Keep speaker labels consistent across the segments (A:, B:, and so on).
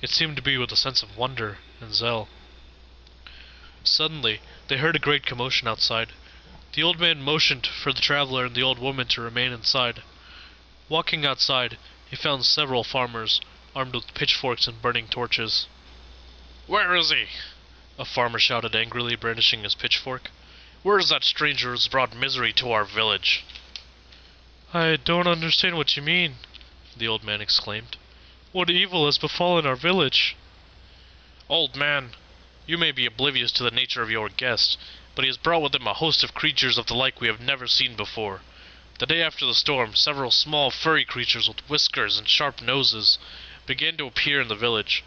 A: It seemed to be with a sense of wonder and zeal. Suddenly, they heard a great commotion outside. The old man motioned for the traveler and the old woman to remain inside. Walking outside, he found several farmers, armed with pitchforks and burning torches. "Where is he?" a farmer shouted angrily, brandishing his pitchfork. "Where is that stranger who's brought misery to our village?" "I don't understand what you mean," the old man exclaimed. "What evil has befallen our village?" "Old man, you may be oblivious to the nature of your guest, but he has brought with him a host of creatures of the like we have never seen before. The day after the storm, several small furry creatures with whiskers and sharp noses began to appear in the village.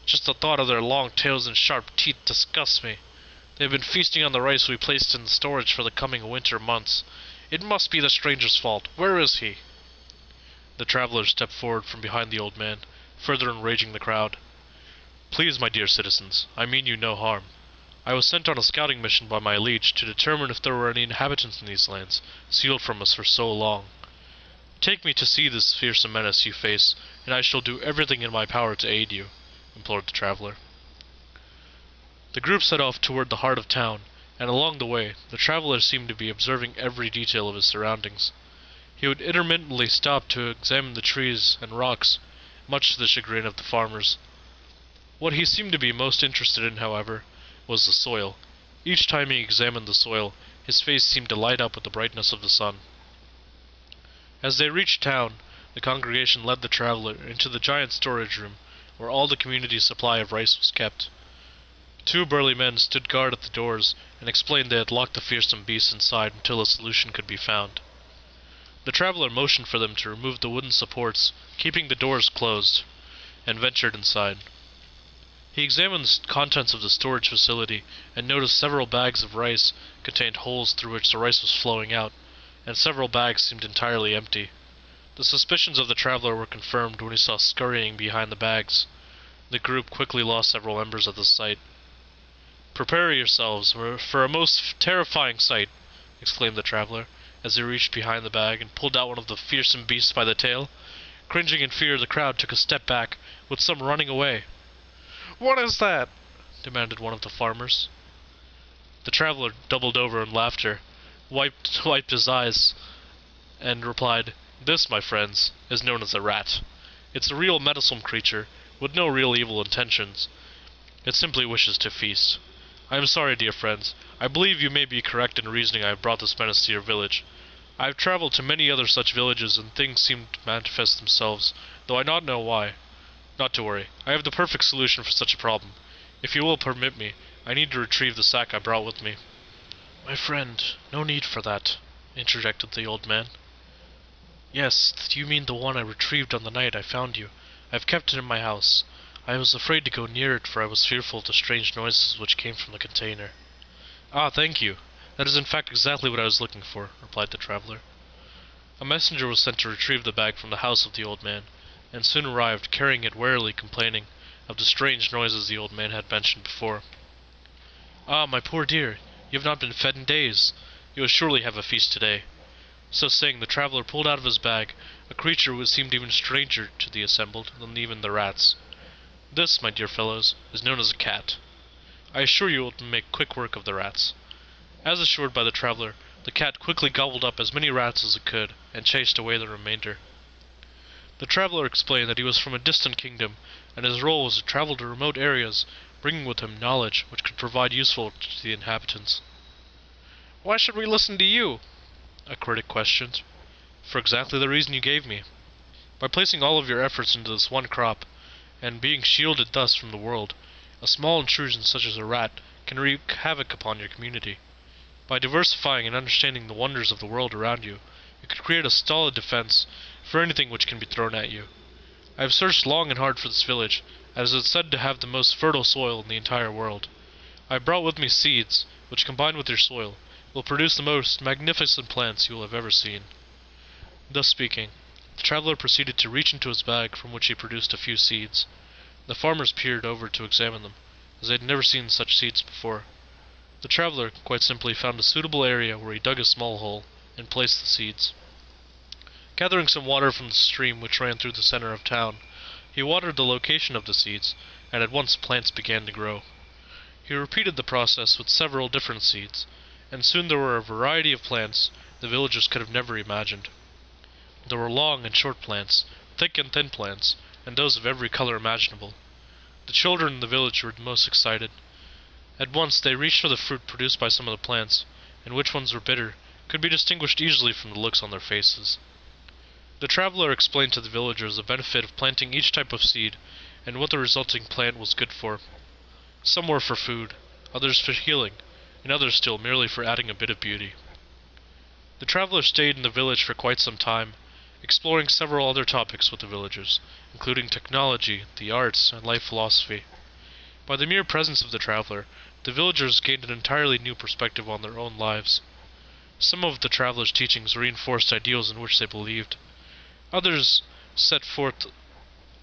A: Just the thought of their long tails and sharp teeth disgusts me. They have been feasting on the rice we placed in storage for the coming winter months. It must be the stranger's fault. Where is he?" The traveler stepped forward from behind the old man, further enraging the crowd. "Please, my dear citizens, I mean you no harm. I was sent on a scouting mission by my liege to determine if there were any inhabitants in these lands, sealed from us for so long. Take me to see this fearsome menace you face, and I shall do everything in my power to aid you," implored the traveler. The group set off toward the heart of town, and along the way, the traveler seemed to be observing every detail of his surroundings. He would intermittently stop to examine the trees and rocks, much to the chagrin of the farmers. What he seemed to be most interested in, however, was the soil. Each time he examined the soil, his face seemed to light up with the brightness of the sun. As they reached town, the congregation led the traveler into the giant storage room, where all the community's supply of rice was kept. Two burly men stood guard at the doors, and explained they had locked the fearsome beasts inside until a solution could be found. The traveler motioned for them to remove the wooden supports, keeping the doors closed, and ventured inside. He examined the contents of the storage facility, and noticed several bags of rice contained holes through which the rice was flowing out, and several bags seemed entirely empty. The suspicions of the traveler were confirmed when he saw scurrying behind the bags. The group quickly lost several members at the sight. "Prepare yourselves for a most terrifying sight," exclaimed the traveler, as he reached behind the bag and pulled out one of the fearsome beasts by the tail. Cringing in fear, the crowd took a step back, with some running away. "What is that?" demanded one of the farmers. The traveler doubled over in laughter, wiped his eyes, and replied, "This, my friends, is known as a rat. It's a real meddlesome creature, with no real evil intentions. It simply wishes to feast. I am sorry, dear friends. I believe you may be correct in reasoning I have brought this menace to your village. I have traveled to many other such villages, and things seem to manifest themselves, though I not know why. Not to worry. I have the perfect solution for such a problem. If you will permit me, I need to retrieve the sack I brought with me." "My friend, no need for that," interjected the old man. "Yes, you mean the one I retrieved on the night I found you. I have kept it in my house. I was afraid to go near it, for I was fearful of the strange noises which came from the container." "Ah, thank you. That is in fact exactly what I was looking for," replied the traveler. A messenger was sent to retrieve the bag from the house of the old man, and soon arrived, carrying it warily, complaining of the strange noises the old man had mentioned before. "Ah, my poor dear, you have not been fed in days. You will surely have a feast today." So saying, the traveler pulled out of his bag a creature which seemed even stranger to the assembled than even the rats. "This, my dear fellows, is known as a cat. I assure you it will make quick work of the rats." As assured by the traveler, the cat quickly gobbled up as many rats as it could, and chased away the remainder. The traveler explained that he was from a distant kingdom, and his role was to travel to remote areas, bringing with him knowledge which could prove useful to the inhabitants. "Why should we listen to you?" a critic questioned. "For exactly the reason you gave me. By placing all of your efforts into this one crop, and being shielded thus from the world, a small intrusion such as a rat can wreak havoc upon your community. By diversifying and understanding the wonders of the world around you, you could create a solid defense for anything which can be thrown at you. I have searched long and hard for this village, as it is said to have the most fertile soil in the entire world. I have brought with me seeds, which combined with your soil, will produce the most magnificent plants you will have ever seen." Thus speaking, the traveler proceeded to reach into his bag, from which he produced a few seeds. The farmers peered over to examine them, as they had never seen such seeds before. The traveler quite simply found a suitable area where he dug a small hole, and placed the seeds. Gathering some water from the stream which ran through the center of town, He watered the location of the seeds, and at once plants began to grow. He repeated the process with several different seeds, and soon there were a variety of plants the villagers could have never imagined. There were long and short plants, thick and thin plants, and those of every color imaginable. The children in the village were most excited. At once they reached for the fruit produced by some of the plants, and which ones were bitter could be distinguished easily from the looks on their faces. The traveler explained to the villagers the benefit of planting each type of seed, and what the resulting plant was good for. Some were for food, others for healing, and others still merely for adding a bit of beauty. The traveler stayed in the village for quite some time, exploring several other topics with the villagers, including technology, the arts, and life philosophy. By the mere presence of the traveler, the villagers gained an entirely new perspective on their own lives. Some of the traveler's teachings reinforced ideals in which they believed. Others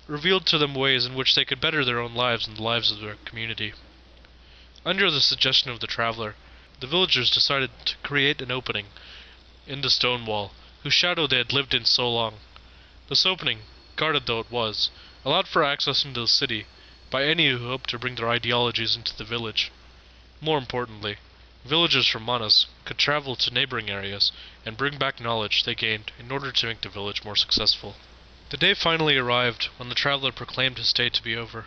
A: revealed to them ways in which they could better their own lives and the lives of their community. Under the suggestion of the traveler, the villagers decided to create an opening in the stone wall, whose shadow they had lived in so long. This opening, guarded though it was, allowed for access into the city by any who hoped to bring their ideologies into the village. More importantly, villagers from Manas could travel to neighboring areas and bring back knowledge they gained in order to make the village more successful. The day finally arrived when the traveler proclaimed his stay to be over.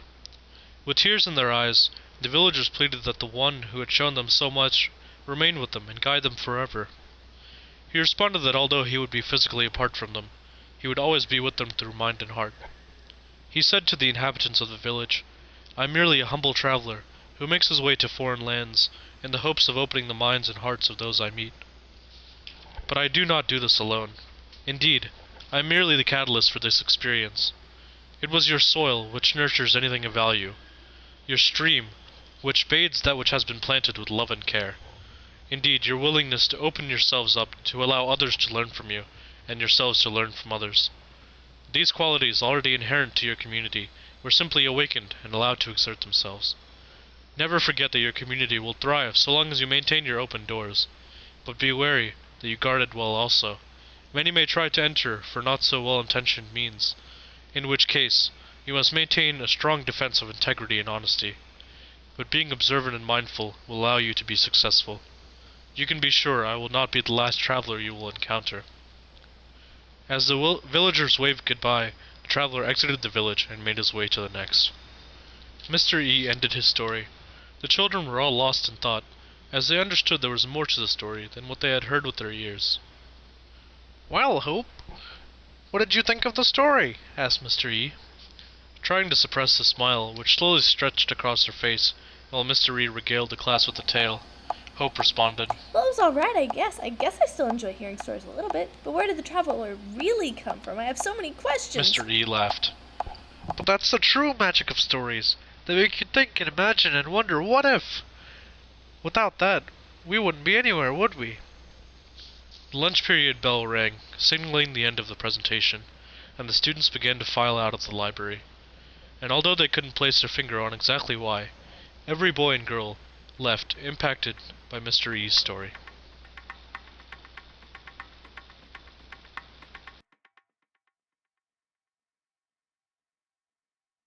A: With tears in their eyes, the villagers pleaded that the one who had shown them so much remain with them and guide them forever. He responded that although he would be physically apart from them, he would always be with them through mind and heart. He said to the inhabitants of the village, "I am merely a humble traveler, who makes his way to foreign lands in the hopes of opening the minds and hearts of those I meet. But I do not do this alone. Indeed, I am merely the catalyst for this experience. It was your soil which nurtures anything of value, your stream which bathes that which has been planted with love and care. Indeed, your willingness to open yourselves up to allow others to learn from you, and yourselves to learn from others. These qualities, already inherent to your community, were simply awakened and allowed to exert themselves. Never forget that your community will thrive so long as you maintain your open doors, but be wary that you guard it well also. Many may try to enter for not so well-intentioned means, in which case you must maintain a strong defense of integrity and honesty. But being observant and mindful will allow you to be successful. You can be sure I will not be the last traveler you will encounter." As the villagers waved goodbye, the traveler exited the village and made his way to the next. Mr. E ended his story. The children were all lost in thought, as they understood there was more to the story than what they had heard with their ears. "Well, Hope, what did you think of the story?" asked Mr. E. Trying to suppress the smile which slowly stretched across her face while Mr. E regaled the class with a tale, Hope responded,
B: "Well, it was alright, I guess. I still enjoy hearing stories a little bit. But where did the traveler really come from? I have so many questions."
A: Mr. E laughed.
C: But that's the true magic of stories. They make you think and imagine and wonder, what if? Without that, we wouldn't be anywhere, would we?
A: The lunch period bell rang, signaling the end of the presentation, and the students began to file out of the library. And although they couldn't place their finger on exactly why, every boy and girl left impacted by Mr. E's story.